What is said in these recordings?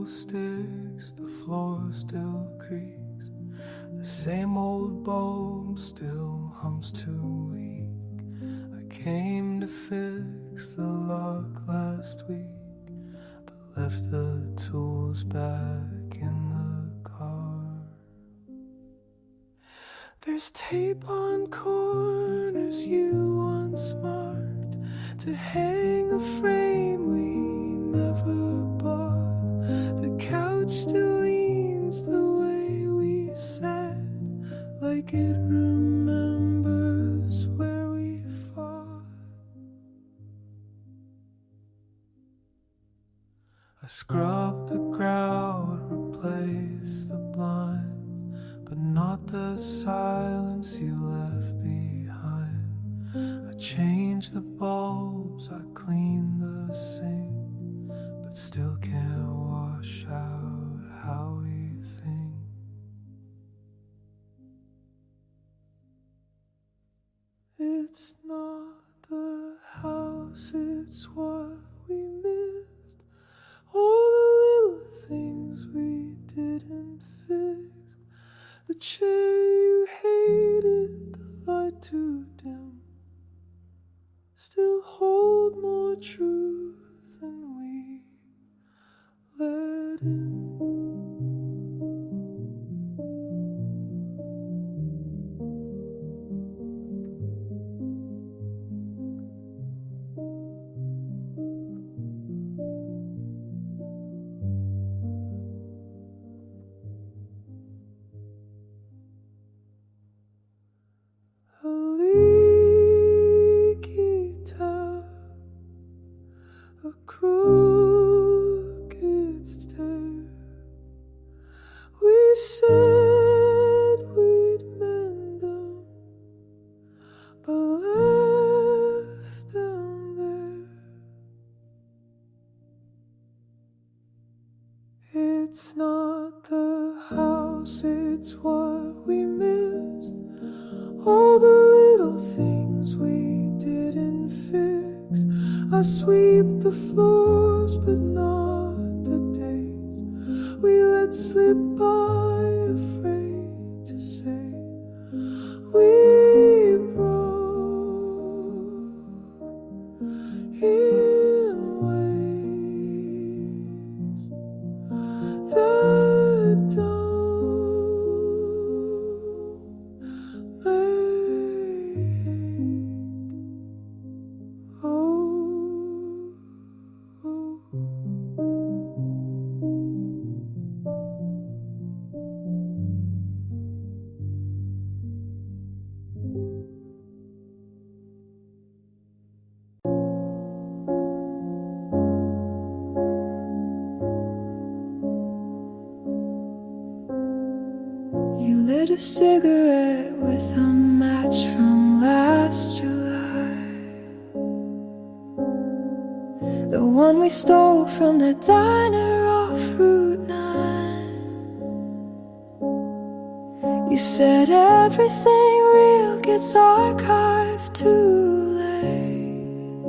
Sticks, the floor still creaks, the same old bulb still hums too weak. I came to fix the lock last week, but left the tools back in the car. There's tape on corners you once marked to hang a frame we never bought. The couch still leans the way we sat, like it remembers where we fought. I scrubbed the grout, replaced the blinds, but not the silence you left behind. I changed the bulbs, I cleaned the sink, but still can't wash out how we think. It's not the house, it's what we missed. All the little things we didn't fix. The chair you hated, the light too dim, still hold more truth than we let in. A leaky tap, a crooked stair. We said we'd mend them, but left them there. It's not the house, it's what we missed. All the little things we didn't fix. I sweep the floors, but not the days we let slip by, afraid to say we broke in ways that don't make. Oh. You lit a cigarette with a match from last July, the one we stole from the diner off Route 9. You said everything real gets archived too late,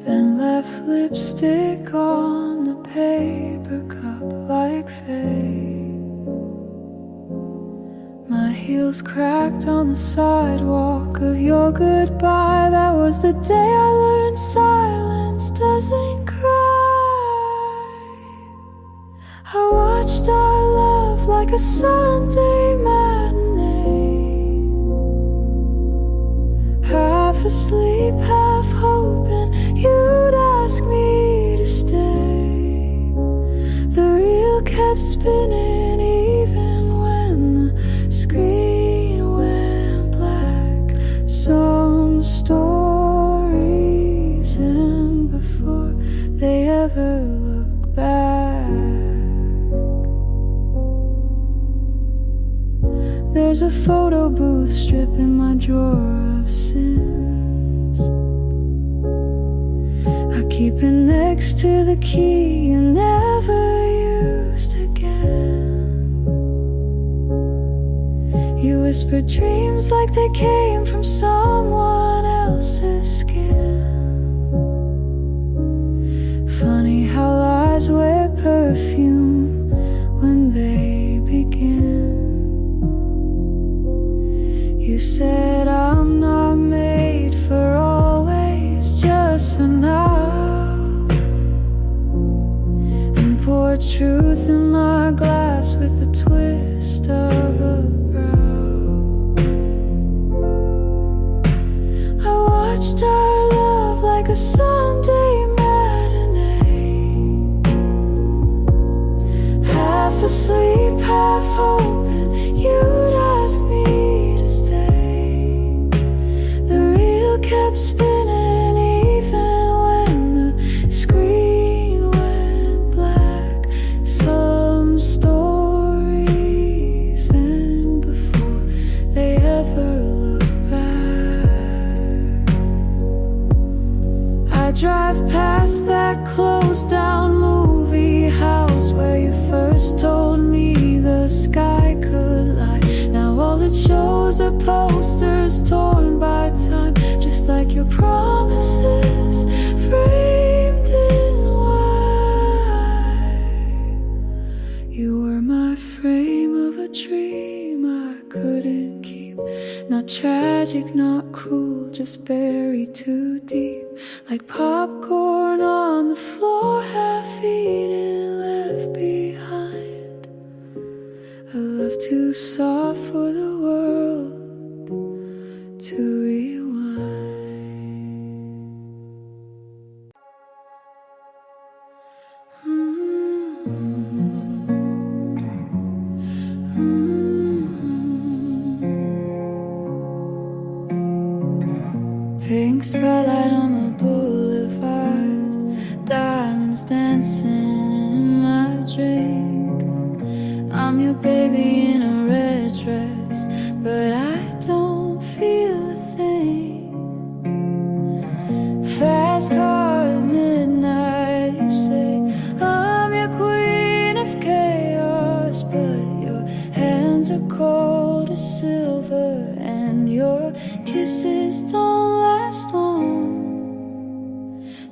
then left lipstick on the paper cup like fate. My heels cracked on the sidewalk of your goodbye. That was the day I learned silence doesn't cry. I watched our love like a Sunday matinee, half asleep, half hoping you'd ask me to stay. The reel kept spinning even when the screen went black. Some stories end before they ever look back. There's a photo booth strip in my drawer of sins. I keep it next to the key you never used again. You whisper dreams like they came from someone else's skin. Funny how lies wear perfume when they begin. You said I'm not made for always, just for now, and poured truth in my glass with a twist of a brow. I watched our love like a Sunday matinee, half asleep, half hoping you'd ask me to stay. The reel kept spinning even when the screen went black. Some stories end before they ever look back. I drive past that closed down movie house where you first told me the sky could lie. Now all it shows are posters torn by time, just like your promises framed in white. You were my frame of a dream I couldn't keep. Not tragic, not cruel, just buried too deep. Like popcorn on the floor, half eaten, left behind. A love too soft for the world to rewind. Pink spotlight on the boulevard, diamonds dancing in my drink. I'm your baby in a red dress, but I don't feel a thing. Fast car at midnight, you say I'm your queen of chaos, but your hands are cold as silver and your kisses don't last long.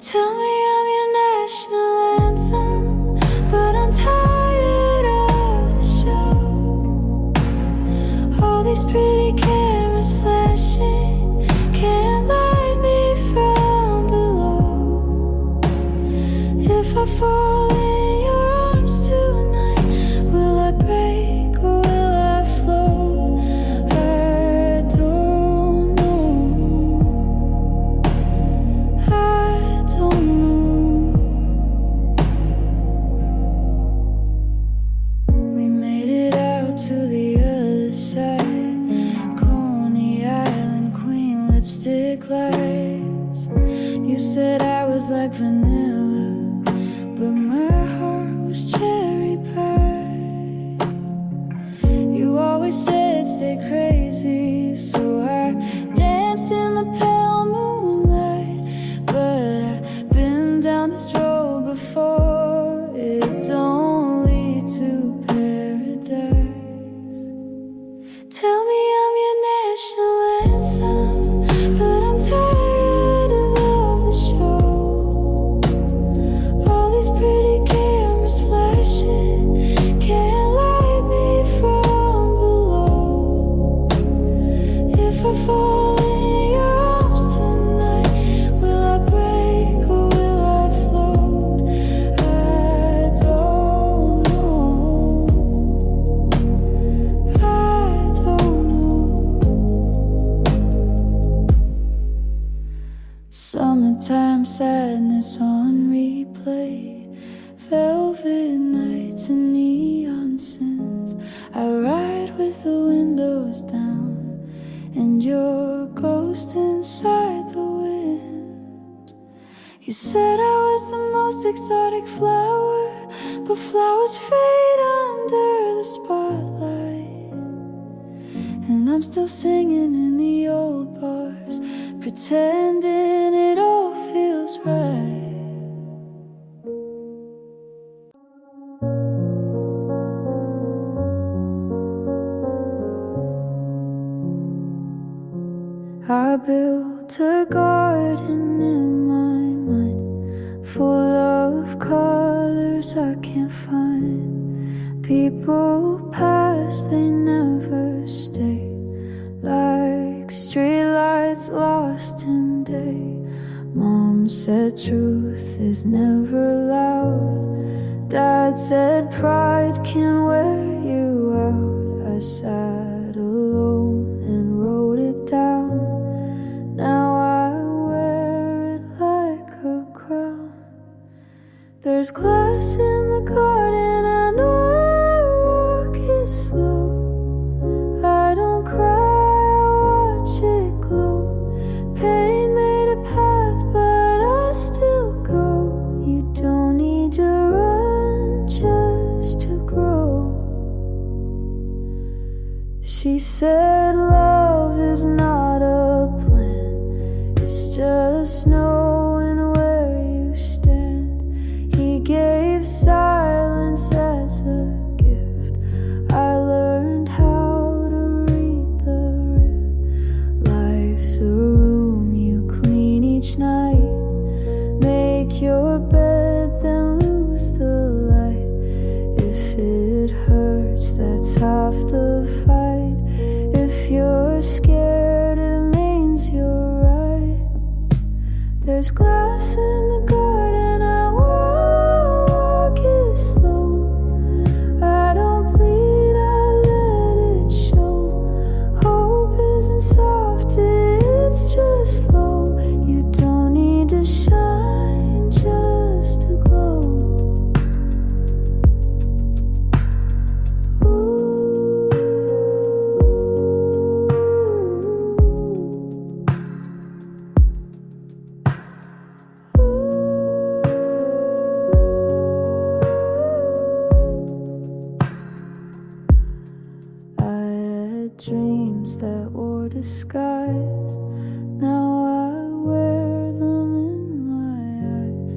Tell me I'm your national anthem, but I'm tired of the show. All these pretty cameras flashing can't light me from below. If I fall in your arms tonight, will I break or will I float? I don't know. I don't know. We made it out to the other side. Coney Island, Queen lipstick lights. You said I was like vanilla, but my heart was cherry pie. You always said stay crazy, so I danced in the pale moonlight. But I've been down this road before, it don't lead to paradise. Tell me I'm your national anthem, but I'm tired of the show. All these pretty cameras flashing can't light me from below. If I fall in your arms tonight, will I break or will I float? I don't know. I don't know. Summertime sadness on replay, velvet nights and neon sins. I ride with the windows down and your ghost inside the wind. You said I was the most exotic flower, but flowers fade under the spotlight. And I'm still singing in the old bars pretending it all feels right. I built a garden in my mind, full of colors I can't find. People pass, they never stay, like streetlights lost in day. Mom said truth is never loud. Dad said pride can wear you out. I sat alone and wrote it down. Now I wear it like a crown. There's glass in the garden, I know I walk it slow. I don't cry, I watch it glow. Pain made a path, but I still go. You don't need to run just to grow. She said love is not a plan, it's just knowing where you stand. He gave silence as a gift. I learned how to read the rift. Life's a room you clean each night. Make your bed, then lose the light. If it hurts, that's half the fight. If you're scared, it means you're right. There's glass in the garden, I walk it slow. I don't bleed, I let it show. Hope isn't soft, it's just slow. You don't need to shine just to glow. Dreams that wore disguise, now I wear them in my eyes.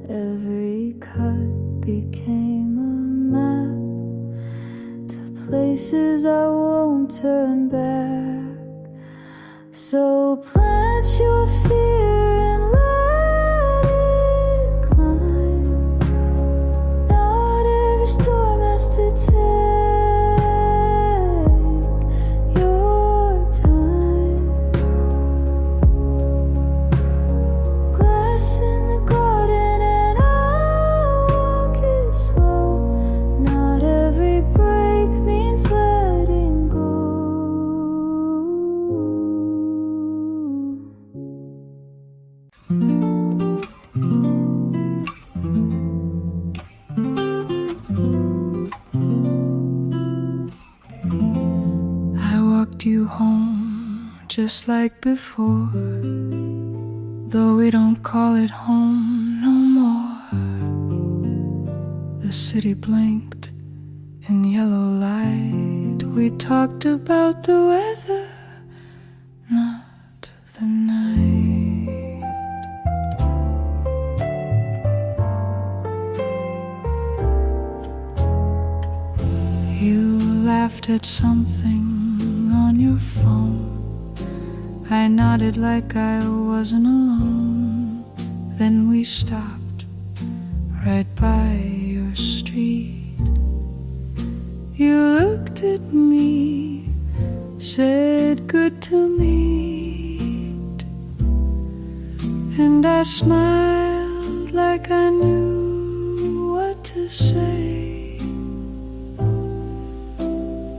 Every cut became a map to places I won't turn back. So plant your fear and let it climb. Not every storm has to take you home just like before, though we don't call it home no more. The city blinked in yellow light. We talked about the weather, not the night. You laughed at something on your phone. I nodded like I wasn't alone. Then we stopped right by your street. You looked at me, said good to meet, and I smiled like I knew what to say.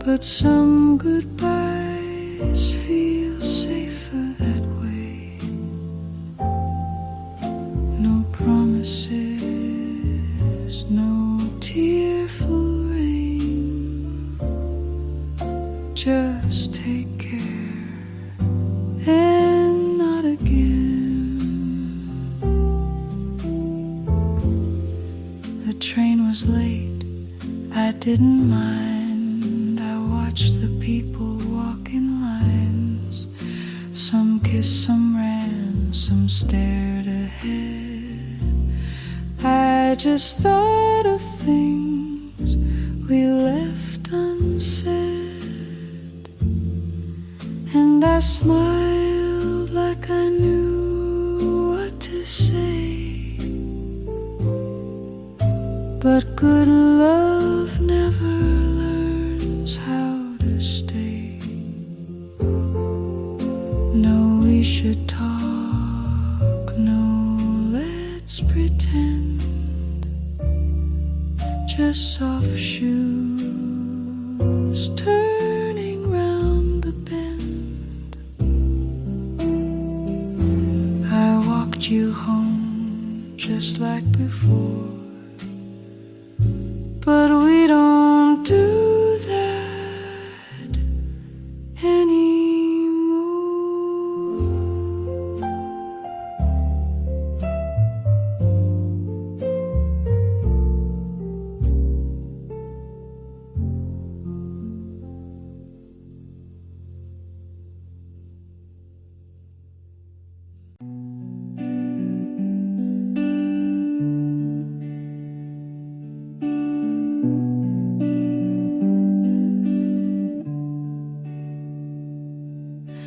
But some goodbyes feel safer that way. No promises, no tearful rain. Just take care and not again. The train was late, I didn't mind. Watch the people walk in lines. Some kiss some ran, some stared ahead. I just thought of things we left unsaid, and I smiled like I knew what to say. But good love never learns how to stay. No, we should talk, no, let's pretend. Just soft shoes turning round the bend. I walked you home just like before, but we don't do that anymore.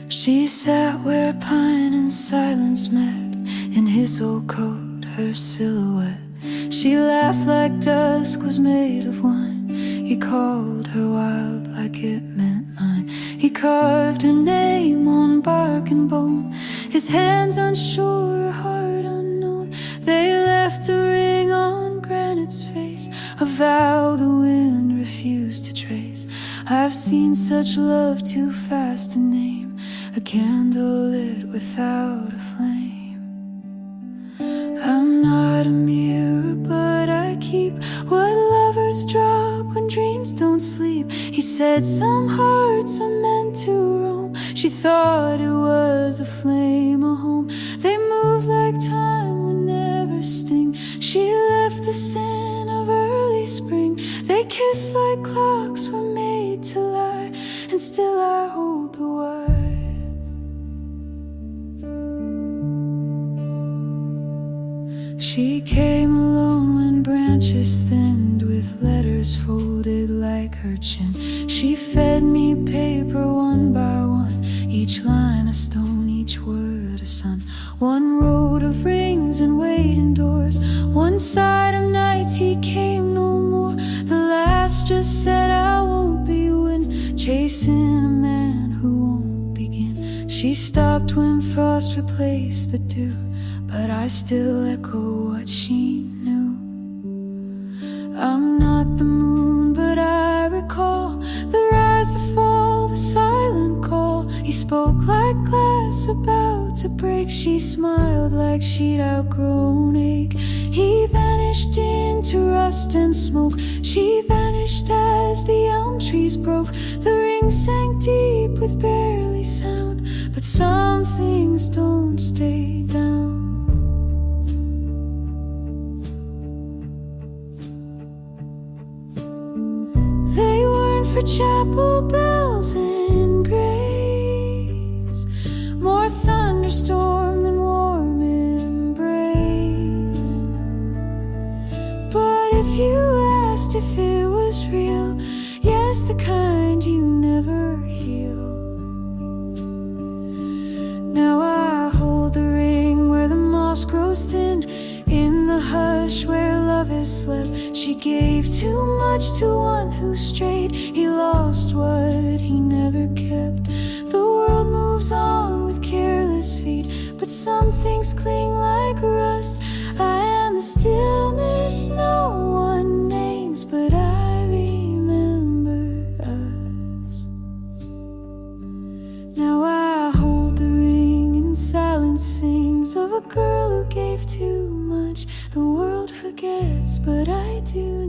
She sat where pine and silence met, in his old coat, her silhouette. She laughed like dusk was made of wine. He called her wild like it meant mine. He carved her name on bark and bone, his hands unsure, her heart unknown. They left a ring on granite's face, a vow the wind refused to trace. I've seen such love too fast to name, a candle lit without a flame. I'm not a mirror, but I keep what lovers drop when dreams don't sleep. He said some hearts are meant to roam. She thought it was a flame, a home. They move like time would never sting. She left the sin of early spring. They kiss like clocks were made to lie, and still I hold the wire. She came alone when branches thinned, with letters folded like her chin. She fed me paper one by one, each line a stone, each word a sun. One road of rings and waiting doors, one side of nights he came no more. The last just said I won't be wind, chasing a man who won't begin. She stopped when frost replaced the dew, but I still echo what she knew. I'm not the moon, but I recall the rise, the fall, the silent call. He spoke like glass about to break. She smiled like she'd outgrown ache. He vanished into rust and smoke. She vanished as the elm trees broke. The ring sank deep with barely sound, but some things don't stay down. For chapel bells and grace, more thunderstorm than warm embrace. But if you asked if it was real, yes, the kind you never heal. Now I hold the ring where the moss grows thin, in the hush where love is slept. She gave too much to one who strayed. He lost what he never kept. The world moves on with careless feet, but some things cling like rust. I am the stillness no one names, but I remember us. Now I hold the ring and silence sings of a girl who gave too much. The world forgets, but I do